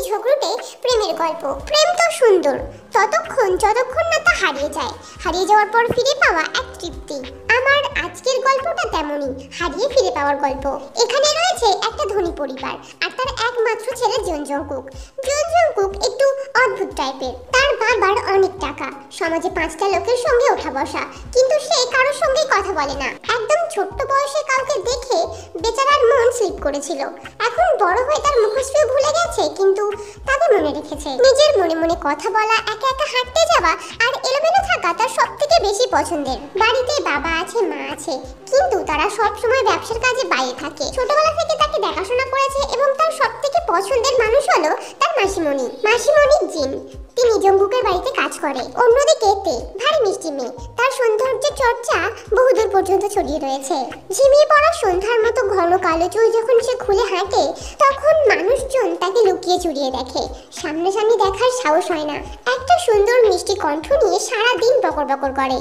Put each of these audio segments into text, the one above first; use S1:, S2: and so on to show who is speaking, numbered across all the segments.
S1: ঝগড়ুটে প্রেমের গল্প। প্রেম তো সুন্দর যতক্ষণ না তা হারিয়ে যায়। হারিয়ে যাওয়ার পর ফিরে পাওয়া এক তৃপ্তি। আমার আজকের গল্পটা তেমনই, হারিয়ে ফিরে পাওয়ার গল্প। এখানে রয়েছে একটা ধনী পরিবার আর তার একমাত্র ছেলে জুনজুংকুক। জুনজুংকুক একটু অদ্ভুত টাইপের। তার বাবার অনেক টাকা, সমাজে 5টা লোকের সঙ্গে ওঠা বসা, কিন্তু সে কারোর সঙ্গে কথা বলে না। একদম ছোট্ট বয়সে কাউকে দেখে বেচারার মন স্লিপ করেছিল। এখন বড় হয়ে তার মুখশ্রী ভুলে গেছে, কিন্তু তাকে মনে রেখেছে। নিজের মনে মনে কথা বলা, একা একা হাঁটতে যাওয়া আর এলোমেলো থাকা তার সবথেকে বেশি পছন্দের। বাড়িতে বাবা আছে, মা আছে, কিন্তু তারা সব সময় ব্যবসার কাজে বাইরে থাকে। ছোটবেলা থেকে তাকে দেখাশোনা করেছে এবং তার সবথেকে পছন্দের মানুষ হলো তার মাসিমণি। মাসিমণি জিন, তিনি জঙ্কুকের বাড়িতে কাজ করে। অন্যদিকে তে ভারী মিষ্টি মেয়ে, তার সৌন্দর্যের চর্চা বহুদূর পর্যন্ত ছড়িয়ে রয়েছে। ঝিমিয়ে পড়া সন্ধ্যার মতো ঘন কালো চুল যখন সে খুলে হাঁটে, তখন মানুষজন তাকে লুকিয়ে চুরিয়ে দেখে। সামনাসামনি দেখার সাহস হয় না। একটা সুন্দর মিষ্টি কণ্ঠ নিয়ে সারাদিন বকর বকর করে।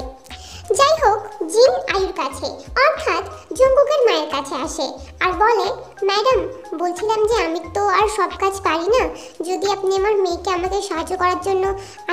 S1: যাই হোক, জিন আয়ুর কাছে অর্থাৎ জঙ্কুকের মায়ের কাছে আসে আর বলে, ম্যাডাম, বলছিলাম যে আমি তো আর সব কাজ পারি না, যদি আপনি আমার মেয়েকে আমাকে সাহায্য করার জন্য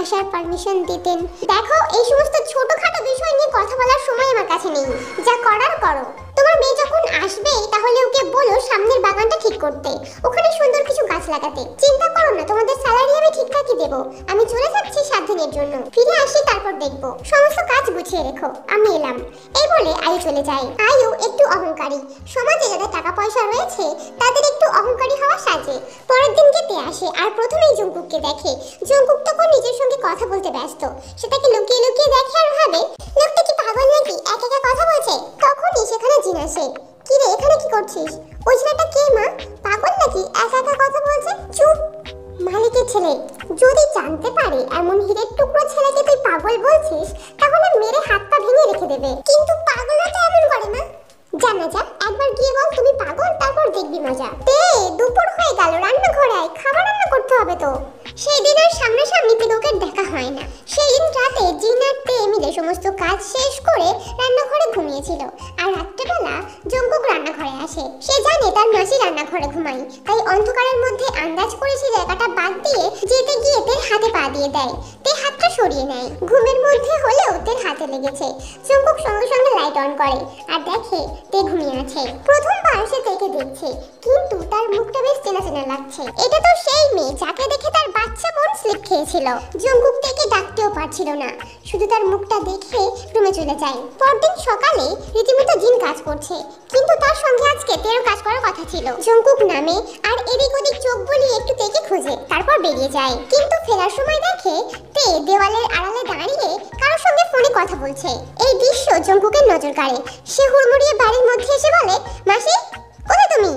S1: আসার পারমিশন দিতেন। দেখো, এই সমস্ত ছোটখাটো বিষয় নিয়ে কথা বলার সময় আমার কাছে নেই, যা করার করো। তোমার মেয়ে যখন আসবে তাহলে ওকে বলো সামনের বাগানটা ঠিক করতে, ওখানে সুন্দর কিছু গাছ লাগাতে। চিন্তা করো না, তোমাদের স্যালারি আমি ঠিকঠাকই দেবো। আমি চলে যাচ্ছি 7 দিনের জন্য, ফিরে আসি তারপর দেখবো। সমস্ত কাজ গুছিয়ে রেখো, আমি এলাম। এই বলে আয়ু চলে যায়। আয়ু একটু অহংকারী। সমাজে যাদের টাকা পয়সা রয়েছে তাদের একটু অহংকারী হওয়া সাজে। পরের দিন তে আসে আর প্রথমেই জঙ্কুককে দেখে। জঙ্কুক তখন নিজের সঙ্গে কথা বলতে ব্যস্ত। সে তাকে লুকিয়ে লুকিয়ে দেখে আর ভাবে, লোকটা কি পাগল নাকি, একা একা কথা বলছে। তখনই সেখানে জিন আসে। কি রে, এখানে কি করছিস? ওই ছেলেটা কে মা? পাগল নাকি, একা একা কথা বলছে? চুপ, মালিকের ছেলে। যদি জানতে পারে এমন হীরের টুকরো ছেলেকে তুই পাগল বলছিস, তাহলে মেরে হাত পা ভেঙে রেখে দেবে। কিন্তু পাগলরা তো এমন করে না। জানা যা, একবার গিয়ে বল তুমি পাগল, তারপর দেখবি মজা। দুপুর হয়ে গেল, রান্নাঘরে আয়, খাবার রান্না করতে হবে তো। সেই দিন আর সামনাসামনি তিলকের দেখা হয় না। সেই দিন রাতে জিন আর তে মিলে সমস্ত কাজ শেষ করে রান্নাঘরে ঘুমিয়েছিল। আর রাত্রেবেলা জঙ্কুক রান্নাঘরে আসে। সে জানে তার মাসি রান্নাঘরে ঘুমায়, তাই অন্ধকারের মধ্যে আন্দাজ করে সে জায়গাটা বাদ দিয়ে যেতে গিয়ে তের হাতে পা দিয়ে দেয়। তে হাতটা সরিয়ে নেয়। ঘুমের মধ্যে হলেও তের হাতে লেগেছে। জঙ্কুক সঙ্গে সঙ্গে লাইট অন করে আর দেখে তে ঘুমিয়ে আছে। প্রথমবার সে তেকে দেখছে, কিন্তু তার মুখটা বেশ চেনা চেনা লাগছে। এটা তো সেই মেয়ে যাকে দেখে তার বাচ্চা বোন স্লিপ খেয়েছিল। জঙ্কুক তেকে ডাকতেও পারছিল না, শুধু তার মুখটা দেখে রুমে চলে যায়। পরদিন সকালে রীতিমতো জিন কাজ করছে, কিন্তু তার সঙ্গে আজকে তেরও কাজ করার কথা ছিল। জঙ্কুক নামে আর এদিক ওদিক চোখ বুলিয়ে একটু তেকে খোঁজে, তারপর বেরিয়ে যায়। কিন্তু ফেরার সময় দেখে তে দেওয়ালের আড়ালে দাঁড়িয়ে কারোর সঙ্গে ফোনে কথা বলছে। এই দৃশ্য জঙ্কুকের নজর কাড়ে। সে হুড়মুড়িয়ে বাড়ির মধ্যে এসে বলে, মাসি, কোথায় তুমি?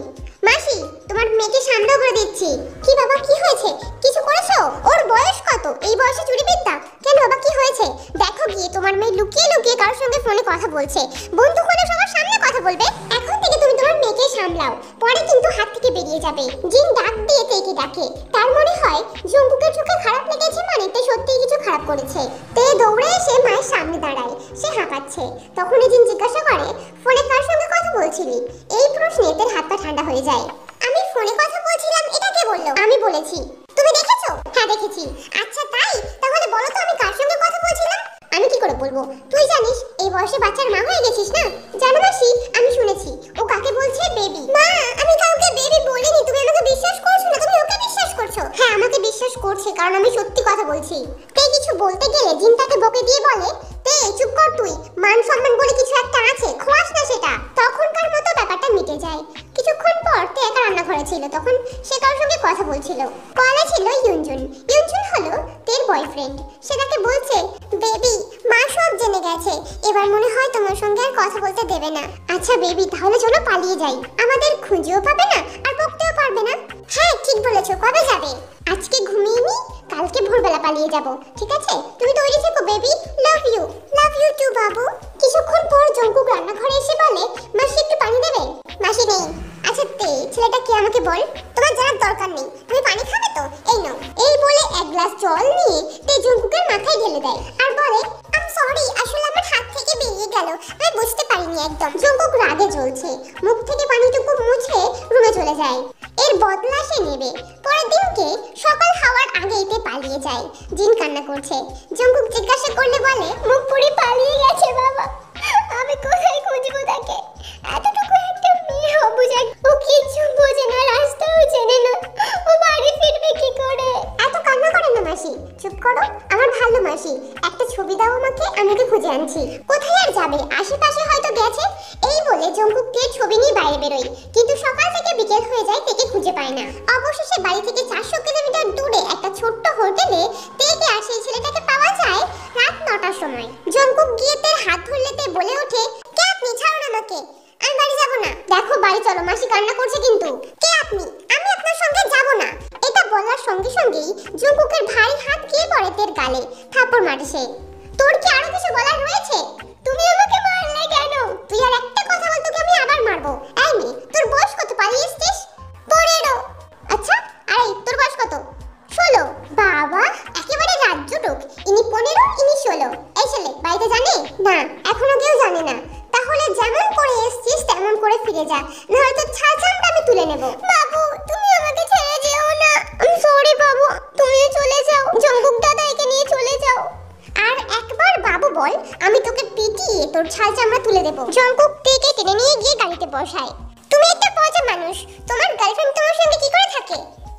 S1: মাসি, তোমার মেয়েকে সামলাও করে দিচ্ছি। কি বাবা, কি হয়েছে? কিছু করেছো? ওর বয়স কত? এই বয়সে চুরি বিদ্যা? কেন বাবা, কি হয়েছে? দেখো গিয়ে, তোমার মেয়ে লুকিয়ে লুকিয়ে কারোর সঙ্গে ফোনে কথা বলছে। বন্ধু হলে সবার সামনে কথা বলবে। এখন থেকে তুমি তোমার মেয়েকে সামলাও, পরে কিন্তু হাত থেকে বেরিয়ে যাবে। জিন ডাক দিয়ে তেকে ডাকে। তার মনে হয় জঙ্কুকের চোখে খারাপ লেগেছে, মানে তে সত্যিই কিছু খারাপ করেছে। তে দৌড়ে এসে মায়ের সামনে দাঁড়ায়। সে হাঁপাচ্ছে। তখনই জিন জিজ্ঞাসা করে, ফোনে কার সঙ্গে কথা বলছিলি? এই প্রশ্নে তের হাত পা ঠান্ডা হয়ে যায়। আমি ফোনে কথা বলছিলাম, এটা কে বললো? আমি বলেছি। তুমি দেখেছো? হ্যাঁ দেখেছি। আচ্ছা তাই, তাহলে বলো তো আমি কার সঙ্গে কথা বলছিলাম? আমি কি করে বলবো? তুই জানিস এই বয়সে বাচ্চার মা হয়ে গেছিস না? জানো মাসি, আমি শুনেছি ও কাকে বলছে বেবি। মা, আমি কাউকে বেবি বলিনি। তুমি আমাকে বিশ্বাস করছো না, তুমি ওকে বিশ্বাস করছো। হ্যাঁ, আমাকে বিশ্বাস করছে, কারণ আমি সত্যি কথা বলছি। তে কিছু বলতে গেলে জিন তাকে বকে দিয়ে বলে, তে চুপ কর তুই, মান সম্মান বলে কিছু একটা আছে, খোয়াস না সেটা। তখনকার মতো ব্যাপারটা মিটে যায়। কিছুক্ষণ পর তে একা রান্নাঘরে ছিল। তখন সে কারোর সঙ্গে কথা বলছিল। কয়লা ছিল ইউনজুন। ইউনজুন হলো তের বয়ফ্রেন্ড। সে তাকে বলছে, বেবি, মা সব জেনে গেছে, এবার মনে হয় তোমার সঙ্গে আর কথা বলতে দেবে না। আচ্ছা বেবি, তাহলে চলো পালিয়ে যাই, আমাদের খুঁজেও পাবে না আর বকতেও পারবে না। হ্যাঁ ঠিক বলেছো, কবে যাবে? আজকে ঘুমিয়ে নি, কালকে ভোরবেলা পালিয়ে যাব। ঠিক আছে, তুমি তৈরি থেকো বেবি। লাভ ইউ টু বাবু। কিছুক্ষণ পর জঙ্কুক রান্নাঘরে এসে বলে, মাসি একটু পানি দেবে? মাসি নেই। আচ্ছা তে, ছেলেটা কে আমাকে বল। তোমার জানার দরকার নেই, তুমি পানি খাবে তো? এই নাও। এই বলে এক গ্লাস জল নিয়ে তে জঙ্কুকের মাথায় ঢেলে দেয় আর বলে, আই এম সরি, আসলে আমার হাত থেকে বেরিয়ে গেল, আমি বুঝতে পারিনি একদম। জঙ্কুক রাগে জ্বলছে, মুখ থেকে পানিটুকু মুছে রুমে চলে যায়। এর বদলা সে নেবে। পরের দিনকে সকাল হওয়ার আগেই তে পালিয়ে যায়। জিন কান্না করছে। জঙ্কুক জিজ্ঞাসা করলে বলে, মুখ পুরি পালিয়ে গেছে বাবা, আমি কোথায় খুঁজবো তাকে? এতটুকু একটা মেয়ে অবুঝা, ও কিছু বোঝে না, রাস্তাও চেনে না, ও বাড়ি ফিরবে কি করে? এত কান্না করে না মাসি, চুপ করো আমার ভালো মাসি, একটা ছবি দাও আমাকে, আমি ওকে খুঁজে আনছি। কোথায় আর যাবে, আশেপাশে হয়তো গেছে। এই বলে জঙ্কুক তের ছবি নিয়ে বাইরে বেরোয়, কিন্তু সকাল থেকে বিকেল হয়ে যায়, তেকে খুঁজে পায় না। অবশেষে বাড়ি থেকে 400 কিলোমিটার দূরে একটা ছোট্ট হোটেলে তেকে আর সেই ছেলেটাকে পাওয়া যায় রাত 9টার সময়। জঙ্কুক গিয়ে তের হাত ধরলে তে বলে ওঠে, কে আপনি? ছাড়ুন আমাকে, আমি বাড়ি যাব না। দেখো বাড়ি চলো, মাসি কান্না করছে কিন্তু। কে আপনি? আমি আপনার সঙ্গে যাব না। এটা বলার সঙ্গে সঙ্গেই জঙ্কুকের ভারী হাত গিয়ে পড়ে তের গালে, থাপ্পড় মারে সে। তোর কি আরো কিছু বলার রয়েছে? তুমি আমাকে মারলে কেন? তুই আর একটা কথা বল, তোকে আমি আবার মারবো। এই মেয়ে, তোর বয়স কত? পালিয়ে এসেছিস? 15। আচ্ছা, আরে তোর বয়স কত? 16। বাবা, একেবারে রাজ্য লোক। ইনি 15, ইনি 16। এই ছেলে বাড়িতে জানে না? এখনো কেউ জানে না। তাহলে যেমন করে এসেছিস তেমন করে ফিরে যা, নয়তো ছালচামটা আমি তুলে নেব। বাবু, তুমি আমাকে ছেড়ে যেও না। আমি সরি বাবু, তুমি চলে যাও। জঙ্কুক দাদা, একে নিয়ে চলে যাও। আর একবার বাবু বল, আমি তোকে পিটিয়ে তোর ছাল চামড়া তুলে দেব। জঙ্কুক তেকে টেনে নিয়ে গিয়ে গাড়িতে বসায়। তুমি একটা পচা মানুষ, তোমার গার্লফ্রেন্ড তোমার সঙ্গে কি করে থাকে?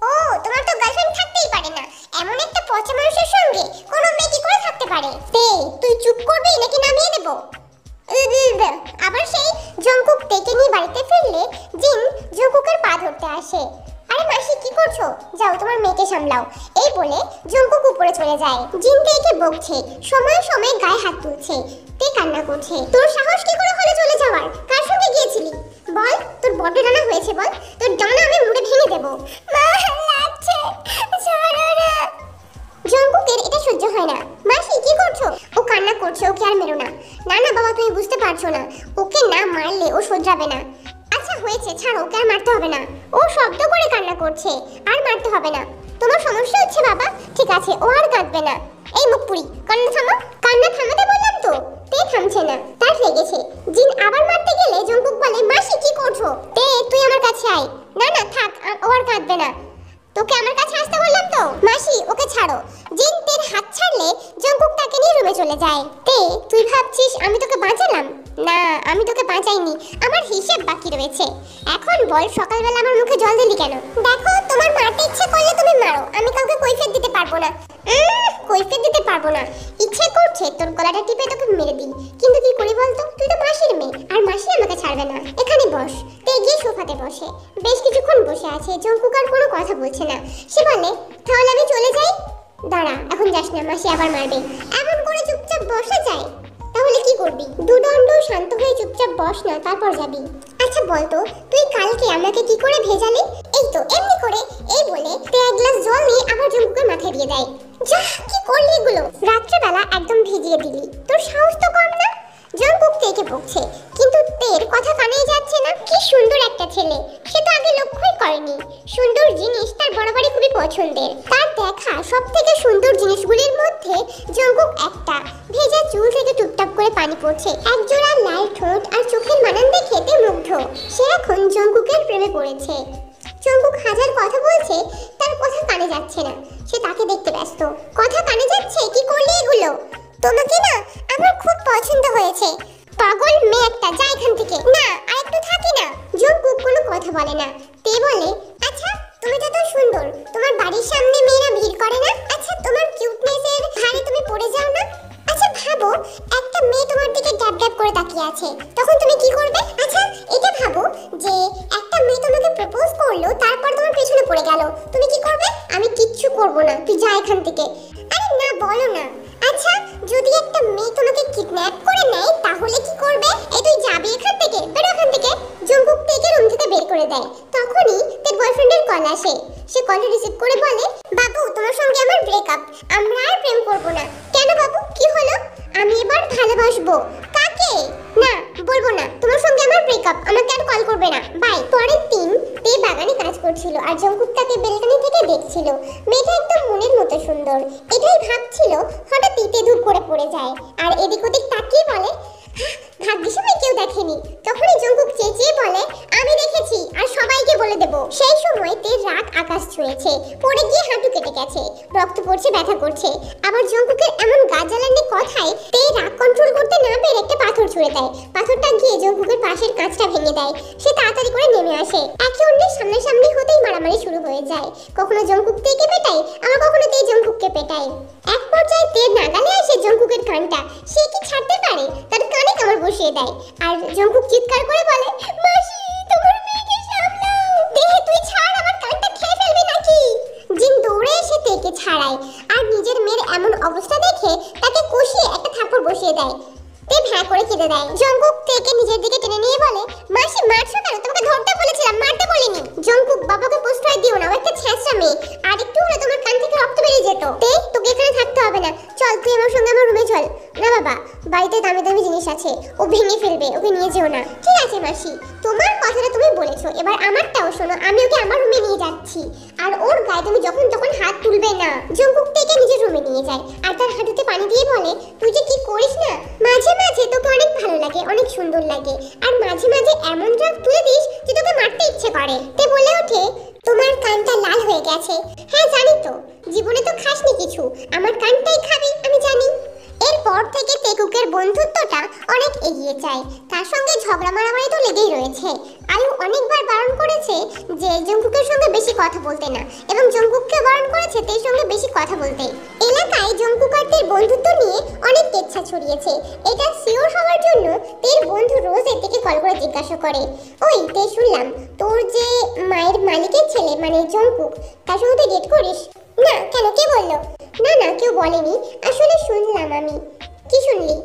S1: ও, তোমার তো গার্লফ্রেন্ড থাকতেই পারে না, এমন একটা পচা মানুষের সঙ্গে কোনো মেয়ে কি করে থাকতে পারে? তে, তুই চুপ করবি নাকি নামিয়ে দেব? আবার সেই জঙ্কুক তেকে নিয়ে বাড়িতে ফিরলে জিন জঙ্কুকের পা ধরতে আসে। আরে মাসি, কি করছো? যাও তোমার মেয়েকে সামলাও। এই বলে জঙ্কুক উপরে চলে যায়। জিন তেকে বকছে, সময় সময় গায়ে হাত তুলছে। তে কান্না করছে। তোর সাহস কি করে হলো চলে যাওয়ার? কার সঙ্গে গিয়েছিলি? বল, তোর বড় ডানা হয়েছে, বল। তোর ডানা আমি মুড়ে ভেঙে দেব। মা, লাগছে, ছাড়ো না। জঙ্কুকের এটা সহ্য হয় না। মাসি, কি করছো? ও কান্না করছে, ওকে আর মেরো না। না না বাবা, তুমি বুঝতে পারছো না, ওকে না মারলে ও শোধরাবে না। আচ্ছা হয়েছে, ছাড়ো, ওকে আর মারতে হবে না। ও শব্দ করে কান্না করছে, আর মারতে হবে না। তোমার সমস্যা হচ্ছে বাবা? ঠিক আছে, ও আর কাঁদবে না। এই মুখপুরি, কান্না থামো। কান্না থামাতে বললাম তো। তে থামছে না, তার লেগেছে। জিন আবার মারতে গেলে জঙ্কুক বলে, মাসি কি করছো? তে, তুই আমার কাছে আয়। না না থাক, ও আর কাঁদবে না। তোকে আমার কাছে আসতে বললাম তো। মাসি, ওকে ছাড়ো। জিন তের হাত ছাড়লে জঙ্কুক তাকে নিয়ে রুমে চলে যায়। তে, তুই ভাবছিস আমি তোকে বাঁচালাম? না, আমি তোকে বাঁচাইনি, আমার হিসেব বাকি রয়েছে। এখন বল, সকালবেলা আমার মুখে জল দিলি কেন? দেখো, তোমার মারতে ইচ্ছে করলে তুমি মারো, আমি কাউকে কৈফিয়ত দিতে পারবো না। কৈফিয়ত দিতে পারবো না? ইচ্ছে করছে তোর গলাটা টিপে তোকে মেরে দিই, কিন্তু কি করি বলতো? তুই তো মাসির মেয়ে, আর মাসি আমাকে ছাড়বে না। এখানে বস। তে গিয়ে সোফাতে বসে। বেশ কিছুক্ষণ বসে আছে। জঙ্কুক আর কোনো কথা বলছে না। সে বলে, তাহলে আমি চলে যাই? দাঁড়া, এখন যাস না, মাসি আবার মারবে। এমন করে চুপচাপ বসা যায়? তাহলে কি করবি? দুদণ্ড শান্ত হয়ে চুপচাপ বস না, তারপর যাবি। আচ্ছা বলতো, তুই কালকে আমাকে কি করে ভেজালি? এই তো এমনি করে। এই বলে তে এক গ্লাস জল নিয়ে আবার জঙ্কুকের মাথায় দিয়ে দেয়। যা, কি করলি এগুলো? রাত্রেবেলা একদম ভিজিয়ে দিলি, তোর সাহস তো কম না? জঙ্কুক তেকে বকছে, কিন্তু তের কথা কানেই যাচ্ছে না। কি সুন্দর একটা ছেলে, সে তো আগে লক্ষ্যই করেনি। সুন্দর জিনিস তার বরাবরই খুবই পছন্দের। তার দেখা সব থেকে সুন্দর জিনিসগুলির মধ্যে জঙ্কুক একটা। ভেজা চুল থেকে টুপটাপ করে পানি পড়ছে, একজোড়া লাল ঠোঁট আর চোখের মানান দেখে তে মুগ্ধ। সে এখন জঙ্কুকের প্রেমে পড়েছে। জঙ্কুক হাজার কথা বলছে, তার কথা কানে যাচ্ছে না। সে তাকে দেখতে ব্যস্ত। কথা কানে যাচ্ছে, কি করলি এগুলো? তোমাকে না আমার খুব পছন্দ হয়েছে। পাগল মেয়ে একটা, যা এখান থেকে। না, আর একটু থাকি না। জঙ্কুক কোনো কথা বলে না। তে বলে, আচ্ছা তুমি তো এত সুন্দর, তোমার বাড়ির সামনে মেয়েরা ভিড় করে না? আচ্ছা তোমার কিউটনেসের ভারে তুমি পড়ে যাও না? আচ্ছা ভাবো, একটা মেয়ে তোমার দিকে ড্যাব ড্যাব করে তাকিয়ে আছে, তখন তুমি কি করবে? আচ্ছা এটা ভাবো যে একটা মেয়ে তোমাকে প্রপোজ করলো, তারপর তোমার পেছনে পড়ে গেল, তুমি কি করবে? আমি কিচ্ছু করব না, তুই যা এখান থেকে। আরে না, বলো না। আচ্ছা যদি একটা মেয়ে তোমাকে কিডন্যাপ করে নেয়, তাহলে কি করবে? এই তুই যাবি এখান থেকে, বেরো এখান থেকে। জঙ্কুক থেকে রুম থেকে বের করে দেয়। তখনই তার বয়ফ্রেন্ডের কল আসে। সে কল রিসিভ করে বলে, বাবু তোমার সঙ্গে আমার ব্রেকআপ, আমরা আর প্রেম করব না। কেন বাবু, কি হলো? আমি এবার ভালোবাসবো। কাকে? না বলবো না, তোমার সঙ্গে আমার ব্রেকআপ, আমাকে আর কল করবে না, বাই। পরের দিন তে বাগানে কাজ করছিল আর জঙ্কুক তাকে বেলকনি থেকে দেখছিল। মেয়েটা একদম মনের মতো সুন্দর। এটাই ভাবছিল, হঠাৎ তে ধূপ করে পড়ে যায় আর এদিক ওদিক তাকিয়ে বলে, ভাগ্যিস আমায় কেউ দেখেনি। তখনই জঙ্কুক চেঁচিয়ে বলে, আমি দেখেছি আর সবাইকে বলে দেব। সেই সময় তের রাগ আকাশ ছুঁয়েছে, পড়ে গিয়ে হাঁটু কেটে গেছে, রক্ত পড়ছে, ব্যথা করছে। আবার জঙ্কুকের এমন গা জ্বালানি কথায় তে রাগ কন্ট্রোল করতে না পেরে একটা পাথর ছুঁড়ে দেয়। পাথরটা গিয়ে জঙ্কুকের পাশের কাঁচটা ভেঙে দেয়। সে তাড়াতাড়ি করে নেমে আসে। একে অন্যের সামনাসামনি হতেই মারামারি শুরু হয়ে যায়। কখনো জঙ্কুক তেকে পেটায়, আবার কখনো তে জঙ্কুককে পেটায়। এক পর্যায়ে তের নাগালে আসে জঙ্কুকের কানটা। সে কি ছাড়তে পারে? তার কানে কামড় বসিয়ে দেয়। আর জঙ্কুক চিৎকার করে বলে, মাসি তোমার মেয়েকে সামলাও, দেহে তুই ছাড়, আমার কানটা খেয়ে ফেলবে নাকি? জিন দৌড়ে এসে তেকে ছাড়ায় আর নিজের মেয়ের এমন অবস্থা দেখে তাকে কষিয়ে একটা থাপ্পড় বসিয়ে দেয়। তে ভ্যাঁ করে কেঁদে দেয়। জঙ্কুক তেকে নিজের দিকে টেনে নিয়ে বলে, মাসি মারছো কেন? তোমাকে ধরতে বলেছিলাম, মারতে বলিনি। জঙ্কুক, বাবাকে প্রশ্রয় দিও না, ও একটা ছেঁচড়া মেয়ে। আর একটু হলে তোমার কান থেকে রক্ত বেরিয়ে যেত। তে তোকে এখানে থাকতে হবে না, চল তুই আমার সঙ্গে আমার রুমে চল। না বাবা, বাড়িতে দামি দামি জিনিস আছে, ও ভেঙে ফেলবে, ওকে নিয়ে যেও না। ঠিক আছে মাসি, তোমার কথাটা তুমি বলেছো, এবার আমারটাও শোনো। আমি ওকে আমার রুমে নিয়ে যাচ্ছি, আর ওর গায়ে তুমি যখন তখন হাত তুলবে না। জঙ্কুক থেকে নিজের রুমে নিয়ে যায় আর তার হাঁটুতে পানি দিয়ে বলে, তুই যে কি করিস না, মাঝে মাঝে তোকে অনেক ভালো লাগে, অনেক সুন্দর লাগে, আর মাঝে মাঝে এমন রাগ তুলে দিস যে তোকে মারতে ইচ্ছে করে। তে বলে ওঠে, তোমার কানটা লাল হয়ে গেছে। হ্যাঁ জানি তো, জীবনে তো খাসনি কিছু, আমার কানটাই খাবি, আমি জানি। এরপর থেকে তেকুকের বন্ধুত্বটা অনেক এগিয়ে যায়। তার সঙ্গে ঝগড়া মারামারি তো লেগেই রয়েছে। আয়ু অনেকবার বারণ করেছে যে জঙ্কুকের সঙ্গে বেশি কথা বলতে না, এবং জঙ্কুককে বারণ করেছে তের সঙ্গে বেশি কথা বলতে। এলাকায় জঙ্কুক আর তের বন্ধুত্ব নিয়ে অনেক কেচ্ছা ছড়িয়েছে। এটা সিওর হওয়ার জন্য তের বন্ধু রোজ থেকে কল করে জিজ্ঞাসা করে, ওই তে, শুনলাম তোর যে মায়ের মালিকের ছেলে মানে জঙ্কুক, তার সঙ্গে তুই ডেট করিস? না, কেন, কে বললো? না না, কেউ বলেনি, আসলে শুনলাম। আমি কি শুনলি?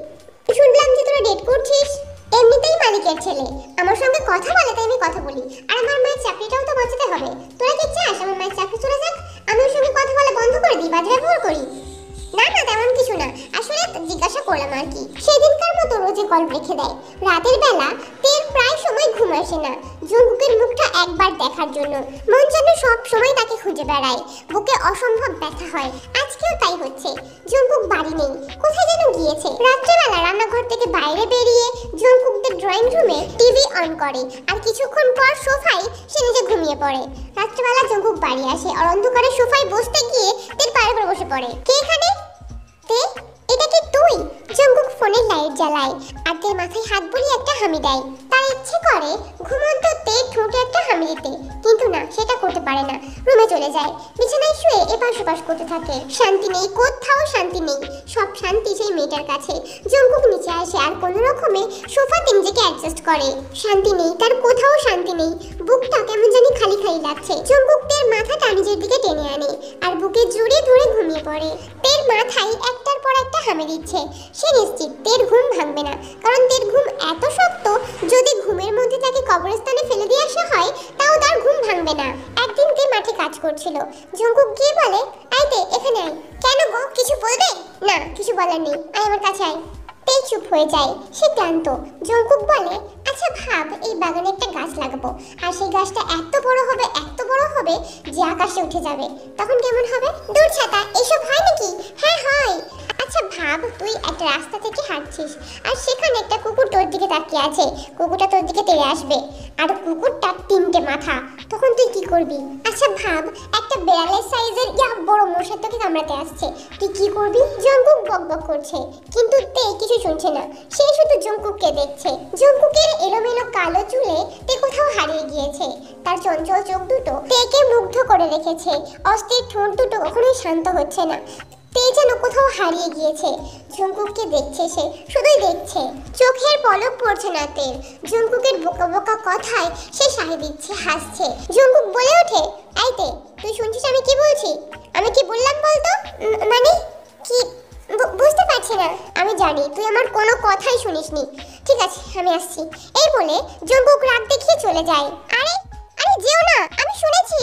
S1: শুনলাম যে তোরা ডেট করছিস। এমনিতেই মালিকের ছেলে আমার সঙ্গে কথা বলে, তাই আমি কথা বলি, আর আমার মায়ের চাকরিটাও তো বাঁচাতে হবে। তোরা কি চাস আমার মায়ের চাকরি চলে যাক? আমি ওর সঙ্গে কথা বলা বন্ধ করে দিই, বাজে ব্যবহার করি? না না, তেমন কিছু না, আসলে জিজ্ঞাসা করলাম আর কি। সেদিনকার মতো রোজে কল রেখে দেয়। রাতের বেলা তের প্রায় সময় ঘুম আসে না জঙ্কুকের মুখটা একবার দেখার জন্য। মন যেন সব সময় তাকে খুঁজে বেড়ায়। বুকে অসম্ভব ব্যথা হয়। আজকেও তাই হচ্ছে। জঙ্কুক বাড়ি নেই, কোথায় যেন গিয়েছে। রাত্রেবেলা রান্নাঘর থেকে বাইরে বেরিয়ে জঙ্কুকদের ড্রয়িং রুমে টিভি অন করে, আর কিছুক্ষণ পর সোফায় সে নিজে ঘুমিয়ে পড়ে। রাত্রেবেলা জঙ্কুক বাড়ি আসে আর অন্ধকারে সোফায় বসতে গিয়ে তের পায়ের উপর বসে পড়ে। কে এখানে? তে, এটা কি তুই? জঙ্কুক ফোনের লাইট জ্বালায় আর তের মাথায় হাত বুলিয়ে একটা হামি দেয়। তার ইচ্ছে করে ঘুমন্ত তে ঠোঁটে একটা হামি দিতে, কিন্তু না, সেটা করতে পারে না। রুমে চলে যায়, বিছানায় শুয়ে এপাশ ওপাশ করতে থাকে। শান্তি নেই, কোথাও শান্তি নেই। সব শান্তি সেই মেয়েটার কাছে। জঙ্কুক নিচে আসে আর কোনো রকমে সোফাতে নিজেকে অ্যাডজাস্ট করে। শান্তি নেই, তার কোথাও শান্তি নেই। বুকটা কেমন জানি খালি খালি লাগছে। জঙ্কুক তের মাথাটা নিজের দিকে টেনে আনে আর বুকে জড়িয়ে ধরে ঘুমিয়ে পড়ে। তের মাথায় একটার পর একটা হামি দিচ্ছে। সে নিশ্চিত তের ঘুম ভাঙবে না, কারণ তের ঘুম এত শক্ত, যদি ঘুমের মধ্যে তাকে কবরস্থানে ফেলে দিয়ে আসা হয় তাও তার ঘুম ভাঙবে না। একদিন তে মাঠে কাজ করছিল। জঙ্কুক গিয়ে বলে, আয় তে, এখানে আয়। কেন গো, কিছু বলবে? না, কিছু বলার নেই, আয় আমার কাছে আয়। তে চুপ হয়ে যায়, সে ক্লান্ত। জঙ্কুক বলে, আচ্ছা ভাব, এই বাগানে একটা গাছ লাগাবো, আর সেই গাছটা এত বড় হবে, এত বড় হবে যে আকাশে উঠে যাবে, তখন কেমন হবে? দূর ছাতা, এসব হয় নাকি? হ্যাঁ হয়। আচ্ছা ভাব, তুই একটা রাস্তা থেকে হাঁটছিস আর সেখানে একটা কুকুর তোর দিকে তাকিয়ে আছে। কুকুরটা তোর দিকে তেড়ে আসবে আর কুকুরটার 3টে মাথা, তখন তুই কি করবি? আচ্ছা ভাব, একটা বেড়ালের সাইজের বড় মশা তোকে কামড়াতে আসছে, তুই কি করবি? জঙ্কুক বকবক করছে, কিন্তু তে কিছু শুনছে না। সে শুধু জঙ্কুককে দেখছে। জঙ্কুকের এলোমেলো কালো চুলে তে কোথাও হারিয়ে গিয়েছে। তার চঞ্চল চোখ দুটো তেকে মুগ্ধ করে রেখেছে। অস্থির ঠোঁট দুটো কখনোই শান্ত হচ্ছে না। তে যেন কোথাও হারিয়ে গিয়েছে। জঙ্কুককে দেখছে, সে শুধুই দেখছে, চোখের পলক পড়ছে না তের। জঙ্কুকের বোকা বোকা কথায় সে সায় দিচ্ছে, হাসছে। জঙ্কুক বলে ওঠে, এই তে, তুই শুনছিস আমি কি বলছি? আমি কি বললাম বলতো? মানে কি বুঝতে পারছি না। আমি জানি তুই আমার কোনো কথাই শুনিসনি। ঠিক আছে, আমি আসছি। এই বলে জঙ্কুক রাগ দেখিয়ে চলে যায়। আরে আরে যেও না, আমি শুনেছি।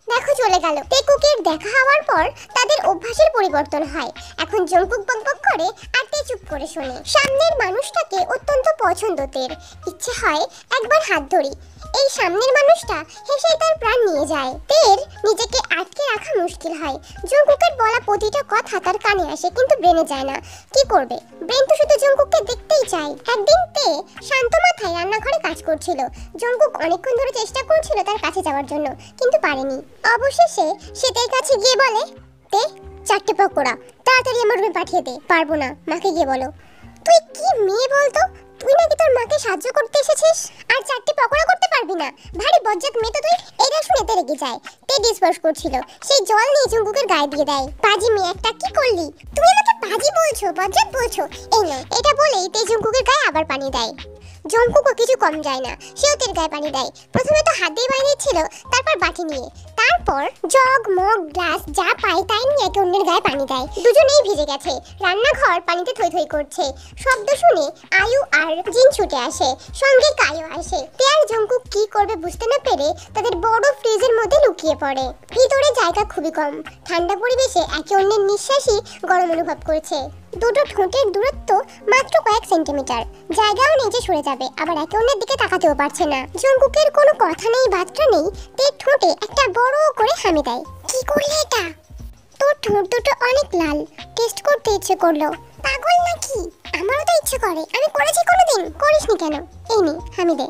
S1: দেখো চলে গেল। তেকুকের দেখা হওয়ার পর তাদের অভ্যাসের পরিবর্তন হয়। এখন জঙ্কুক বকবক করে আর তে চুপ করে শোনে। সামনের মানুষটাকে অত্যন্ত পছন্দ তের। ইচ্ছে হয় একবার হাত ধরি। এই সামনের মানুষটা হেসে তার প্রাণ নিয়ে যায়। তের নিজেকে আটকে রাখা মুশকিল হয়। জঙ্কুকের বলা প্রতিটা কথা তার কানে আসে কিন্তু ব্রেনে যায় না। কি করবে, ব্রেন তো শুধু জঙ্কুককে দেখতেই চায়। একদিন তে শান্ত মাথায় রান্নাঘরে কাজ করছিল। জঙ্কুক অনেকক্ষণ ধরে চেষ্টা করছিল তার কাছে যাওয়ার জন্য, কিন্তু পারেনি। অবশেষে সে তার কাছে গিয়ে বলে, তে 4টে পকোড়া তাড়াতাড়ি আমার রুমে পাঠিয়ে দে। পারবো না, মাকে গিয়ে বলো। তুই কি মেয়ে বলতো, তুই নাকি তোর মাকে সাহায্য করতে এসেছিস আর 4টে পকোড়া করতে পারবি না? ভারী বজ্জাত মেয়ে তো তুই। এটা শুনে তে রেগে যায়। তে ডিসপার্স করছিল, সেই জল নিয়ে জঙ্কুকের গায়ে দিয়ে দেয়। পাজি মেয়ে একটা, কি করলি? তুমি আমাকে পাজি বলছো, বজ্জাত বলছো? এই না, এটা বলেই তে জঙ্কুকের গায়ে আবার পানি দেয়। জঙ্কুকও কিছু কম যায় না, সেও তের গায়ে পানি দেয়। প্রথমে তো হাত দিয়ে পানি দিচ্ছিল, তারপর বাটি নিয়ে, তারপর জগ মগ গ্লাস যা পায় তাই নিয়ে একে অন্যের গায়ে পানি দেয়। দুজনেই ভিজে গেছে, রান্নাঘর পানিতে থই থই করছে। শব্দ শুনে আয়ু আর জিন ছুটে আসে, সঙ্গে কায়ও আসে। তে আর জঙ্কুক কি করবে বুঝতে না পেরে তাদের বড় ফ্রিজের মধ্যে লুকিয়ে পড়ে। ভিতরে জায়গা খুবই কম, ঠান্ডা পরিবেশে একে অন্যের নিঃশ্বাসই গরম অনুভব করছে। দুটো ঠোঁটের দূরত্ব মাত্র কয়েক সেন্টিমিটার, জায়গাও নিচে সরে যাবে, আবার একে অন্যের দিকে তাকাতেও পারছে না। জঙ্কুকের কোনো কথা নেই, বার্তা নেই, তের ঠোঁটে একটা বড় করে হামি দেয়। কি করলে এটা? তোর ঠোঁট দুটো অনেক লাল, টেস্ট করতে ইচ্ছে করলো। পাগল নাকি? আমারও তো ইচ্ছে করে, আমি করেছি কোনোদিন? করিসনি কেন? এই নে হামি দে।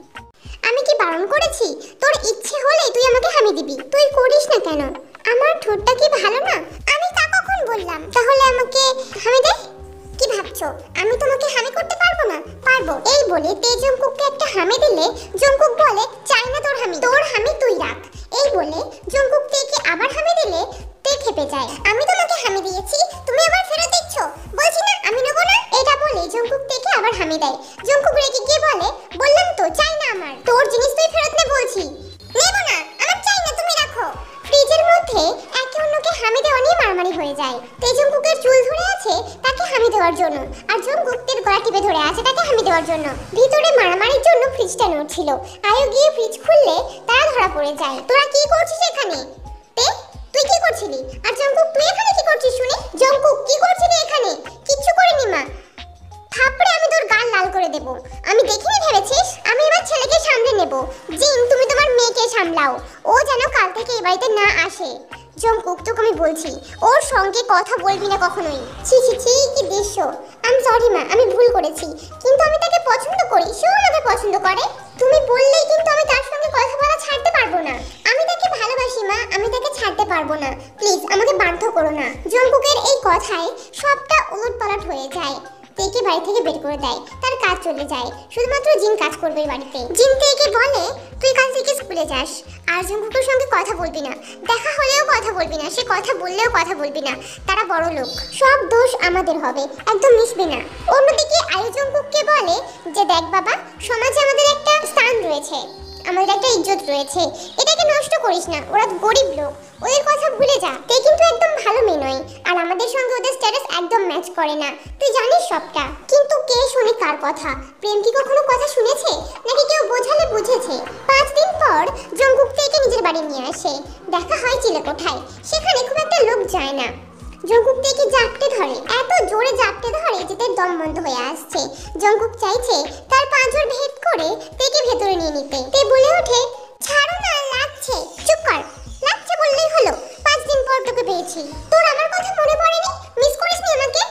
S1: আমি কি বারণ করেছি? তোর ইচ্ছে হলে তুই আমাকে হামি দিবি, তুই করিস না কেন? আমার ঠোঁটটা কি ভালো না? আমি তা কখন বললাম? তাহলে আমাকে হামি দে। কি ভাবছো আমি তোমাকে হামি করতে পারবো না? পারবো। এই বলে তে জঙ্কুককে একটা হামি দিলে জঙ্কুক বলে, চাই না তোর হামি, তোর হামি তুই রাখ। এই বলে জঙ্কুক তেকে আবার হামি দিলে তে খেপে যায়। আমি তোমাকে হামি দিয়েছি, তুমি আবার ফেরত দিচ্ছ, বলছি না আমি নেবো না। এটা বলে জঙ্কুক তেকে আবার হামি দেয়। জঙ্কুক রেগে গিয়ে বলে, বললাম তো চাই না, আমার তোর জিনিস তুই ফেরত নে বলছি। নেবো না, আমার চাই না, তুমি রাখো। ফ্রিজের মধ্যে একে অন্যকে হামি দেওয়া নিয়ে মারামারি হয়ে যায়। তে জঙ্কুকের চুল ধরে আছে তাকে হামি দেওয়ার জন্য, আর জঙ্কুক তের গলা টিপে ধরে আছে তাকে হামি দেওয়ার জন্য। ভিতরে মারামারির জন্য ফ্রিজটা নড়ছিল। আয়ু গিয়ে ফ্রিজ খুললে তারা ধরা পড়ে যায়। তোরা কি করছিস এখানে? তে তুই কি করছিলি? আর জঙ্কুক তুই এখানে কি করছিস শুনি? জঙ্কুক কি করছিলি এখানে? কিচ্ছু করিনি মা। থাপড়ে আমি তোর গাল লাল করে দেব। আমি দেখিনি ভেবেছিস? আমি এবার ছেলেকে সামলে নেব। জিন তুমি তোমার মেয়েকে সামলাও, ও যেন কাল থেকে এই বাড়িতে না আসে। জঙ্কুক তোকে আমি বলছি, ওর সঙ্গে কথা বলবি না কখনোই। ছি ছি ছি, কি দৃশ্য। আমি সরি মা, আমি ভুল করেছি, কিন্তু আমি তাকে পছন্দ করি, সেও আমাকে পছন্দ করে। তুমি বললেই কিন্তু আমি তার সঙ্গে কথা বলা ছাড়তে পারবো না। আমি তাকে ভালোবাসি মা, আমি তাকে ছাড়তে পারবো না, প্লিজ আমাকে বাধ্য করো না। জঙ্কুকের এই কথায় সবটা উলটপালট হয়ে যায়। তেকে বাড়ি থেকে বের করে দেয়, তার কাজ চলে যায়। শুধুমাত্র জিন কাজ করবে এই বাড়িতে। জিন তেকে বলে, তুই কাল থেকে স্কুলে যাস, আর জঙ্কুকের সঙ্গে কথা বলবি না, দেখা হলেও কথা বলবি না, সে কথা বললেও কথা বলবি না। তারা বড় লোক, সব দোষ আমাদের হবে, একদম মিশবি না। অন্যদিকে আয়ু জঙ্কুককে বলে যে, দেখ বাবা, সমাজে আমাদের একটা স্থান রয়েছে, আমাদের একটা ইজ্জত রয়েছে, এটাকে নষ্ট করিস না। ওরা গরিব লোক, ওদের কথা ভুলে যা। তে কিন্তু একদম ভালো মেয়ে নয়, আর আমাদের সঙ্গে ওদের স্ট্যাটাস একদম ম্যাচ করে না, তুই জানিস সবটা। কিন্তু কে শুনে কার কথা? প্রেম কি কখনো কথা শুনেছে, নাকি কেউ বোঝালে বুঝেছে? 5 দিন পর জঙ্কুক তেকে নিজের বাড়ি নিয়ে আসে। দেখা হয় চিলেকোঠায়, সেখানে খুব একটা লোক যায় না। জঙ্কুক তেকে জাপটে ধরে, এত জোরে জাপটে ধরে যে তার দম বন্ধ হয়ে আসছে। জঙ্কুক চাইছে তার পাঁজর ভেদ করে তেকে ভেতরে নিয়ে নিতে। তে বলে ওঠে, ছাড়ো না, লাগছে। চুপ কর, লাগছে বললেই হলো। 5 দিন পর তোকে পেয়েছি, তোর আমার কথা মনে পড়েনি? মিস করিসনি আমাকে?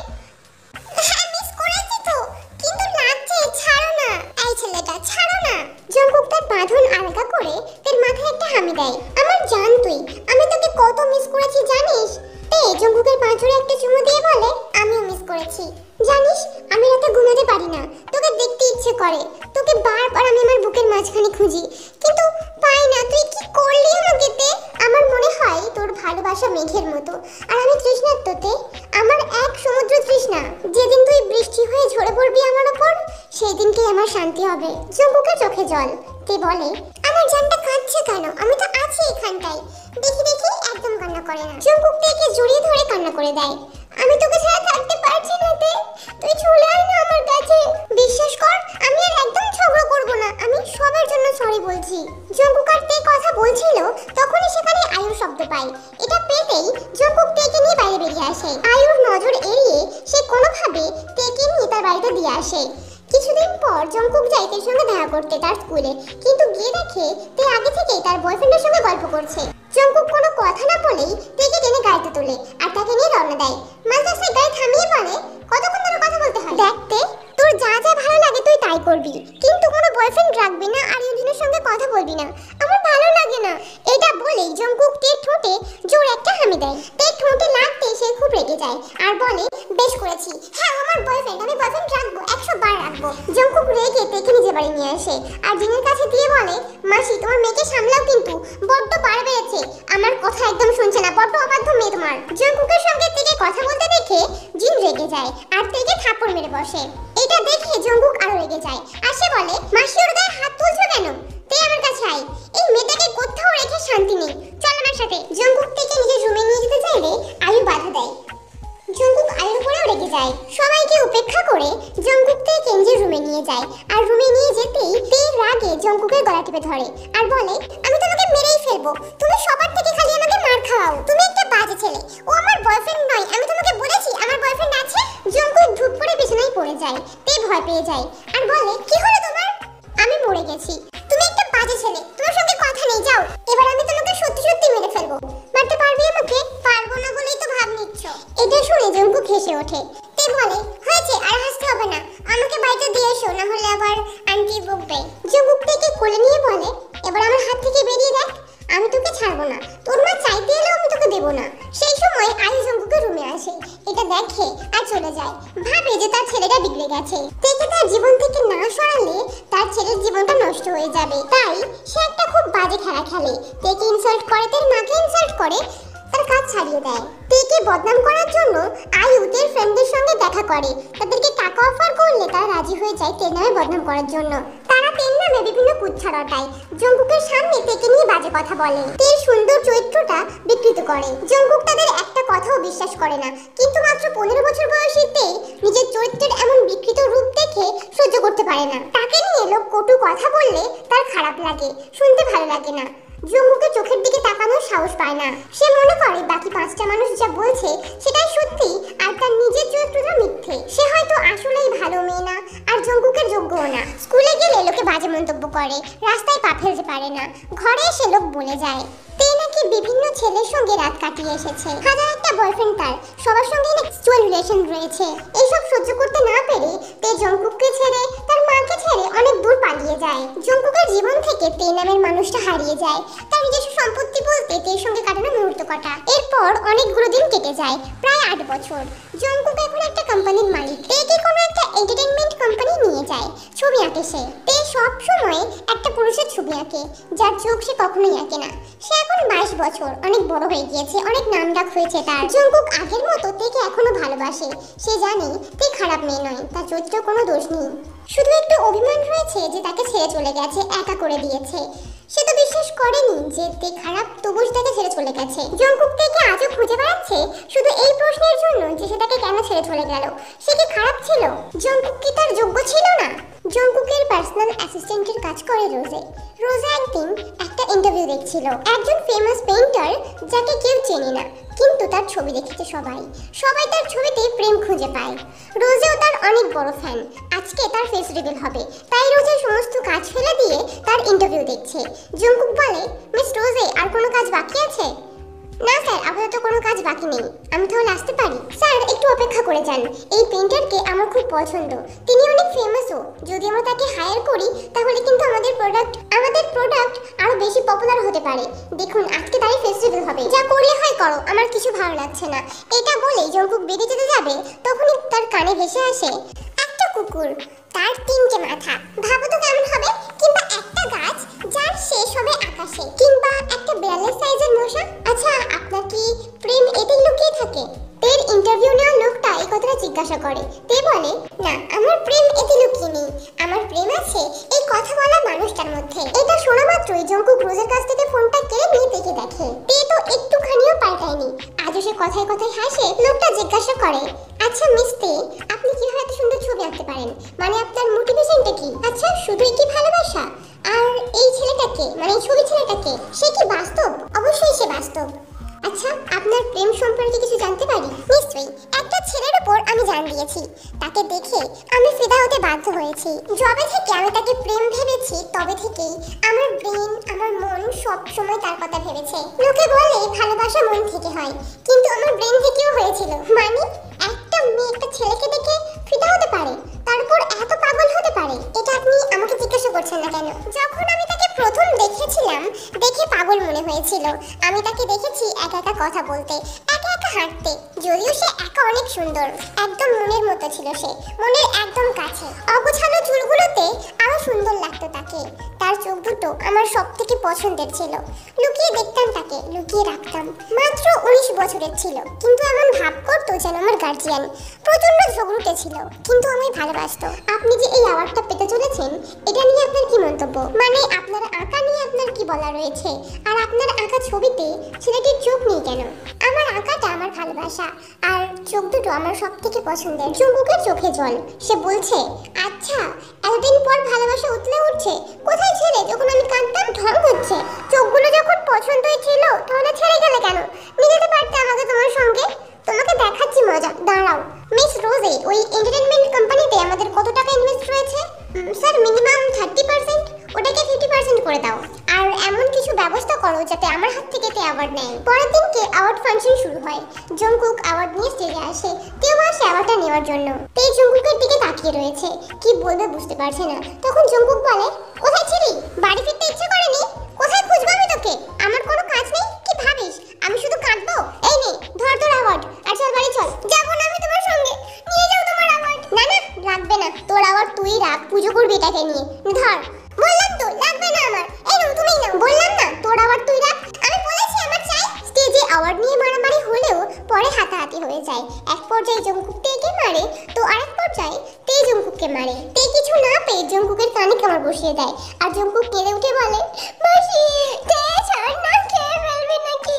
S1: হ্যাঁ মিস করেছি তো, কিন্তু লাগছে, ছাড়ো না। এই ছেলেটা, ছাড়ো না। জঙ্কুক তার বাঁধন আলগা করে তার মাথায় একটা হামি দেয়। আমার জান তুই, আমি তোকে কত মিস করেছি জানিস? তে জঙ্কুকের পাঁজরে একটা চুমু দিয়ে বলে, আমিও মিস করেছি। জানিস আমি রাতে ঘুমাতে পারি না, তোকে দেখতে ইচ্ছে করে, তোকে বারবার আমি আমার বুকের মাঝখানে খুঁজি, কিন্তু পাই না। তুই কি করলি আমাকে তে? আমার মনে হয় তোর ভালোবাসা মেঘের মতো, আর আমি তৃষ্ণার্ততে, আমার এক সমুদ্র তৃষ্ণা। যেদিন তুই বৃষ্টি হয়ে ঝরে পড়বি আমার উপর, সেই দিনকে আমার শান্তি হবে। জঙ্কুকের চোখে জল। তে বলে, আমার জানটা কাঁদছে কেন? আমি তো আছি এখানটায়। দেখি দেখি, একদম কান্না করে না। জঙ্কুক তেকে জড়িয়ে ধরে কান্না করে দেয়। আমি তোকে ছাড়া থাকতে পারছি না তে, তুই চলে আয় না আমার কাছে। বিশ্বাস কর, আমি আর একদম ঝগড়া করব না, আমি সবার জন্য সরি বলছি। জঙ্কুক আর তে কথা বলছিল, তখনই সেখানে আয়ুর শব্দ পায়। এটা পেতেই জঙ্কুক তেকে নিয়ে বাইরে বেরিয়ে আসে। আয়ুর নজর এড়িয়ে সে কোনোভাবে তেকে নিয়ে তার বাড়িতে দিয়ে আসে। কিছুদিন পর জঙ্কুক যায় তের সঙ্গে দেখা করতে তার স্কুলে, কিন্তু গিয়ে দেখে তে আগে থেকেই তার বয়ফ্রেন্ডের সঙ্গে গল্প করছে। জঙ্কুক কোনো কথা না বলেই তের ঠোঁটে জোরে একটা হামি দেয়। তের ঠোঁটে লাগতে সে খুব রেগে যায় আর বলে, বেশ করেছি, হ্যাঁ আমার বয়ফ্রেন্ড, আমি বয়ফ্রেন্ড রাখবো, 100 বার রাখবো। জঙ্কুক রেগে তেকে নিজে বাড়ি নিয়ে আসে আর জিনের কাছে দিয়ে বলে, মাসি তোমার মেয়েকে সামলাও, কিন্তু বড্ড বার বেড়েছে, আমার কথা একদম শুনছে না, বড্ড অবাধ্য মেয়ে তোমার। জঙ্কুকের সঙ্গে তেকে কথা বলতে দেখে জিন রেগে যায় আর তেকে থাপ্পড় মেরে বসে। এটা দেখে জঙ্কুক আরো রেগে যায় আর সে বলে, মাসি ওর গায়ে হাত তুলছো কেন? তে আমার কাছে আয়, এই মেয়েটাকে কোথাও রেখে শান্তি নেই, চল আমার সাথে। জঙ্কুক থেকে নিজের রুমে নিয়ে যেতে চাইলে আয়ু বাধা দেয়। জঙ্কুক আয়ুর উপরেও রেগে যায়। সবাইকে উপেক্ষা করে জঙ্কুক থেকে নিজের রুমে নিয়ে যায় আর রুমে নিয়ে যেতেই তে রাগে জঙ্কুকের গলা টিপে ধরে আর বলে, আমি তোমাকে মেরেই ফেলবো, তুমি সবার থেকে খালি আমাকে মার খাওয়াও, তুমি একটা বাজে ছেলে, ও আমার বয়ফ্রেন্ড নয়, আমি তোমাকে বলেছি আমার বয়ফ্রেন্ড আছে। জঙ্কুক ধূপ করে বিছানায় পড়ে যায়। তে ভয় পেয়ে যায় আর বলে, কি হলো তোমার? আমি মরে গেছি, তুমি একটা বাজে ছেলে, তোমার সঙ্গে কথা নেই, যাও, এবার আমি তোমাকে সত্যি সত্যি মেরে ফেলবো। মারতে পারবি আমাকে? পারবো না বলেই তো ভাব নিচ্ছ। এটা শুনে জঙ্কুক হেসে ওঠে। তে বলে, হয়েছে, আর হাসতে হবে না, আমাকে বাড়িতে দিয়ে এসো, না হলে আবার আন্টি বকবে। জঙ্কুক থেকে কোলে নিয়ে বলে, এবার আমার হাত থেকে বেরিয়ে দেখ, আমি তোকে ছাড়বো না, তোর মা চাইতে এলেও আমি তোকে দেবো না। সেই সময় আয়ু জঙ্কুকের রুমে আসে, এটা দেখে আর চলে যায়, ভাবে যে তার ছেলেটা বিগড়ে গেছে। তেকে তার জীবন থেকে না সরালে তার ছেলের জীবনটা নষ্ট হয়ে যাবে, তাই সে একটা খুব বাজে খেলা খেলে। তেকে ইনসাল্ট করে, তের মাকে ইনসাল্ট করে, তার কাজ ছাড়িয়ে দেয়। তেকে বদনাম করার জন্য আয়ু তের ফ্রেন্ডদের সঙ্গে দেখা করে, তাদেরকে টাকা অফার করলে তারা রাজি হয়ে যায় তের নামে বদনাম করার জন্য। তারা তের নামে বিভিন্ন কুচ্ছা রটায়, জঙ্কুকের সামনে তেকে নিয়ে বাজে কথা বলে, তের সুন্দর চরিত্রটা বিকৃত করে। জঙ্কুক তাদের একটা কথাও বিশ্বাস করে না, কিন্তু মাত্র 15 বছর বয়সী তে নিজের চরিত্রের এমন বিকৃত রূপ দেখে সহ্য করতে পারে না। তাকে নিয়ে লোক কটু কথা বললে তার খারাপ লাগে, শুনতে ভালো লাগে না। জঙ্কুকের চোখের দিকে তাকানোর সাহস পায় না, সে মনে করে বাকি 5টা মানুষ যা বলছে সেটাই সত্যি আর তার নিজের চরিত্রটা মিথ্যে। সে হয়তো আসলেই ভালো মেয়ে না আর জঙ্কুকের যোগ্যও না। স্কুলে গেলে লোকে বাজে মন্তব্য করে, রাস্তায় পা ফেলতে পারে না, ঘরে এসে লোক বলে যায় তে নাকি বিভিন্ন ছেলের সঙ্গে রাত কাটিয়ে এসেছে, হাজার একটা বয়ফ্রেন্ড তার, সবার সঙ্গে সেক্সুয়াল রিলেশন রয়েছে। এইসব সহ্য করতে না পেরে তে জঙ্কুককে ছেড়ে তার মাকে ছেড়ে অনেক দূর পালিয়ে যায়। জঙ্কুকের জীবন থেকে তে নামের মানুষটা হারিয়ে যায়, তার নিজস্ব সম্পত্তি বলতে তের সঙ্গে কাটানো মুহূর্ত কটা। এরপর অনেকগুলো দিন কেটে যায়, প্রায় 8 বছর। জঙ্কুক এখন একটা কোম্পানির মালিক, তেকে কোনো একটা এন্টারটেইনমেন্ট কোম্পানি নিয়ে যায়, ছবি আঁকে সে। তে সব সময় একটা পুরুষের ছবি আঁকে যার চোখ সে কখনোই আঁকে না। সে এখন 22 বছর, অনেক বড় হয়ে গিয়েছে, অনেক নামডাক হয়েছে তার। জঙ্কুক আগের মতো তেকে এখনো ভালোবাসে, সে জানে তে খারাপ মেয়ে নয়, তার চরিত্রে কোনো দোষ নেই, শুধু একটু অভিমান হয়েছে যে তাকে ছেড়ে চলে গেছে, একা করে দিয়েছে। সে তো বিশ্বাস করেনি যে তে খারাপ, তবুও তাকে ছেড়ে চলে গেছে। জঙ্কুক থেকে আজও খুঁজে বেড়াচ্ছে শুধু এই প্রশ্নের জন্য যে সে তাকে কেন ছেড়ে চলে গেল। সে কি খারাপ ছিল? জঙ্কুক কি তার যোগ্য ছিল না? জঙ্কুকের পার্সোনাল অ্যাসিস্ট্যান্টের কাজ করে রোজে। রোজা একদিন একটা ইন্টারভিউ দেখছিল, একজন ফেমাস পেইন্টার যাকে কেউ চেনে না, কিন্তু তার ছবি দেখেছে সবাই, সবাই তার ছবিতে প্রেম খুঁজে পায়। রোজেও তার অনেক বড় ফ্যান। আজকে তার ফেস রিভিল হবে, তাই রোজে সমস্ত কাজ ফেলে দিয়ে তার ইন্টারভিউ দেখছে। জঙ্কুক বলে, মিস রোজে, আর কোনো কাজ বাকি আছে? না স্যার, আপাতত কোনো কাজ বাকি নেই, আমি তাহলে আসতে পারি? স্যার একটু অপেক্ষা করে যান, এই পেইন্টারকে আমার খুব পছন্দ, তিনি অনেক ফেমাসও, যদি আমরা তাকে হায়ার করি তাহলে কিন্তু আমাদের প্রোডাক্ট আরো বেশি পপুলার হতে পারে। দেখুন আজকে তারই ফেস্টিভ্যাল হবে, যা করলে হয় করো, আমার কিছু ভালো লাগছে না। এটা বলেই জঙ্কুক বেরিয়ে যেতে যাবে, তখনই তার কানে ভেসে আসে একটা কুকুর, তার 3টে মাথা, ভাবো তো কেমন হবে? কিংবা একটা গাছ যার শেষ হবে আকাশে, কিংবা একটা বিড়ালের সাইজের মশা। আচ্ছা, আপনার কি প্রেম এতেই লুকিয়ে থাকে? তের ইন্টারভিউ নেওয়া লোকটা এই কথাটা জিজ্ঞাসা করে। তে বলে, না, আমার প্রেম এতে লুকিয়ে নেই, আমার প্রেম আছে এই কথা বলা মানুষটার মধ্যে। এটা শোনা মাত্রই জঙ্কুক রোজের কাছ থেকে ফোনটা কেড়ে নিয়ে তেকে দেখে। তে তো একটুখানিও পাল্টায়নি, আজও সে কথায় কথায় হাসে। লোকটা জিজ্ঞাসা করে, আচ্ছা মিস তে, আপনি কিভাবে এত সুন্দর ছবি আঁকতে পারেন? মানে আপনার মোটিভেশনটা কি? আচ্ছা, শুধুই কি ভালোবাসা? আর এই ছেলেটাকে, মানে এই ছবি ছেলেটাকে, সে কি বাস্তব? অবশ্যই সে বাস্তব। আচ্ছা, আপনার প্রেম সম্পর্কে কিছু জানতে পারি? নিশ্চয়ই, একটা ছেলের উপর আমি জান দিয়েছি, তাকে দেখে আমি ফিদা হতে বাধ্য হয়েছি। যবে থেকে আমি তাকে প্রেম ভেবেছি তবে থেকেই আমার ব্রেন, আমার মন সব সময় তার কথা ভেবেছে। লোকে বলে ভালোবাসা মন থেকে হয়, কিন্তু আমার ব্রেন থেকেও হয়েছিল। মানে একটা মেয়ে একটা ছেলেকে দেখে ফিদা হতে পারে, তারপর এত পাগল হতে পারে? এটা আপনি আমাকে জিজ্ঞাসা করছেন না কেন? যখন আমি তাকে প্রথম দেখেছিলাম, দেখে পাগল মনে হয়েছিল। আমি তাকে দেখেছি একা একা কথা বলতে, একা একা হাঁটতে। যদিও সে একা অনেক সুন্দর, একদম মনের মতো ছিল সে, মনের একদম কাছে। অগোছালো চুলগুলোতে আরো সুন্দর লাগতো তাকে। তার চোখ দুটো আমার সব থেকে পছন্দের ছিল। লুকিয়ে দেখতাম তাকে, লুকিয়ে রাখতাম। মাত্র 19 বছরের ছিল, কিন্তু এমন ভাব করতো যেন আমার গার্জিয়ান। প্রচন্ড ঝগড়ুটে ছিল, কিন্তু আমায় ভালোবাসতো। আপনি যে এই অ্যাওয়ার্ডটা পেতে চলেছেন, এটা নিয়ে আপনার কি মন্তব্য? মানে আপনার আঁকা নিয়ে আপনার কি বলা রয়েছে? আর আপনার আঁকা ছবিতে ছেলেটির চোখ নেই কেন? আমার আঁকাটা আমার ভালোবাসা, আর চোখ দুটো আমার সব থেকে পছন্দের। জঙ্কুকের চোখে জল। সে বলছে, আচ্ছা এতদিন পর ভালোবাসা উতলে উঠছে। কোথায় ছেলে যখন আমি কাঁদতাম? ঢং হচ্ছে। চোখগুলো যখন পছন্দই ছিল, তাহলে ছেড়ে গেলে কেন? নিতে পারতে আমাকে তোমার সঙ্গে। তোমাকে দেখাচ্ছি মজা, দাঁড়াও। মিস রোজে, ওই এন্টারটেইনমেন্ট কোম্পানিতে আমাদের কত টাকা ইনভেস্ট রয়েছে? Sir minimum 30%। ওটাকে 50% করে দাও। আর এমন কিছু ব্যবস্থা করো যাতে আমার হাত থেকে তে অ্যাওয়ার্ড নেয়। পরের দিনকে অ্যাওয়ার্ড ফাংশন শুরু হয়। জঙ্কুক অ্যাওয়ার্ড নিয়ে স্টেজে আসে। তেও আসে অ্যাওয়ার্ডটা নেওয়ার জন্য। তে জঙ্কুকের দিকে তাকিয়ে রয়েছে, কি বলবে বুঝতে পারছে না। তখন জঙ্কুক বলে, কোথায় ছিলি? বাড়ি ফিরতে ইচ্ছে করেনি? কোথায় খুঁজবো আমি তোকে? আমার কোনো কাজ নেই? কি ভাবিস আমি শুধু কাঁদবো? এই নে ধর তোর অ্যাওয়ার্ড, আর চল বাড়ি চল। যাবো না আমি তোমার সঙ্গে। নিয়ে যাও তোমার অ্যাওয়ার্ড। না না, লাগবে না। তোর অ্যাওয়ার্ড তুই রাখ, পুজো করবি এটাকে নিয়ে। ধর। বললাম তো লাগবে না আমার। এই নাও তুমিই নাও। বললাম না তোর অ্যাওয়ার্ড তুই রাখ। আমি বলেছি আমার চাই। স্টেজে অ্যাওয়ার্ড নিয়ে মারামারি হলেও পরে হাতাহাতি হয়ে যায়। এক পর্যায়ে জঙ্কুক তেকে মারে, তো আরেক পর্যায়ে তে জঙ্কুককে মারে। তে কিছু না পেয়ে জঙ্কুকের কানে কামড় বসিয়ে দেয়, আর জঙ্কুক কেঁদে উঠে বলে, মাসি তে ছাড় না, খেয়ে ফেলবে নাকি?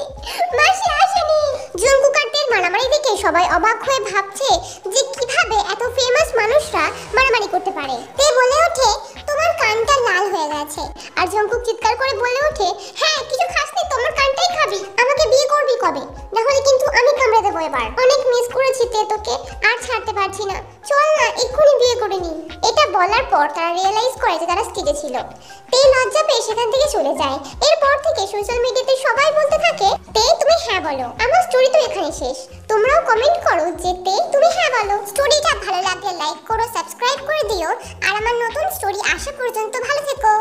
S1: মাসি আসেনি। জঙ্কুক আর তের মারামারি দেখে সবাই অবাক হয়ে ভাবছে যে কিভাবে এত ফেমাস মানুষরা মারামারি করতে পারে। তে বলে ওঠে, তোমার কানটা লাল হয়ে গেছে। আর জঙ্কুক চিৎকার করে বলে ওঠে, হ্যাঁ কিছু খাসনি, তোমার কানটাই খাবি। আমাকে বিয়ে করবি কবে? না হলে কিন্তু আমি কামড়ে দেবো এবার। অনেক মিস করেছি তে তোকে, আর ছাড়তে পারছি না। চল না এক্ষুনি বিয়ে করে নি। এটা বলার পর তারা রিয়েলাইজ করে যে তারা স্টেজে ছিল। তে লজ্জা পেয়ে সেখান থেকে চলে যায়। এরপর থেকে সোশ্যাল মিডিয়াতে সবাই বলতে থাকে, তে তুমি হ্যাঁ বলো। আমার স্টোরি তো এখানে শেষ। তোমরাও কমেন্ট করো যে তে তুমি হ্যাঁ বলো। স্টোরিটা ভালো লাগলে লাইক করো, সাবস্ক্রাইব করে দিও। আর আমার নতুন স্টোরি আসা পর্যন্ত ভালো থেকো।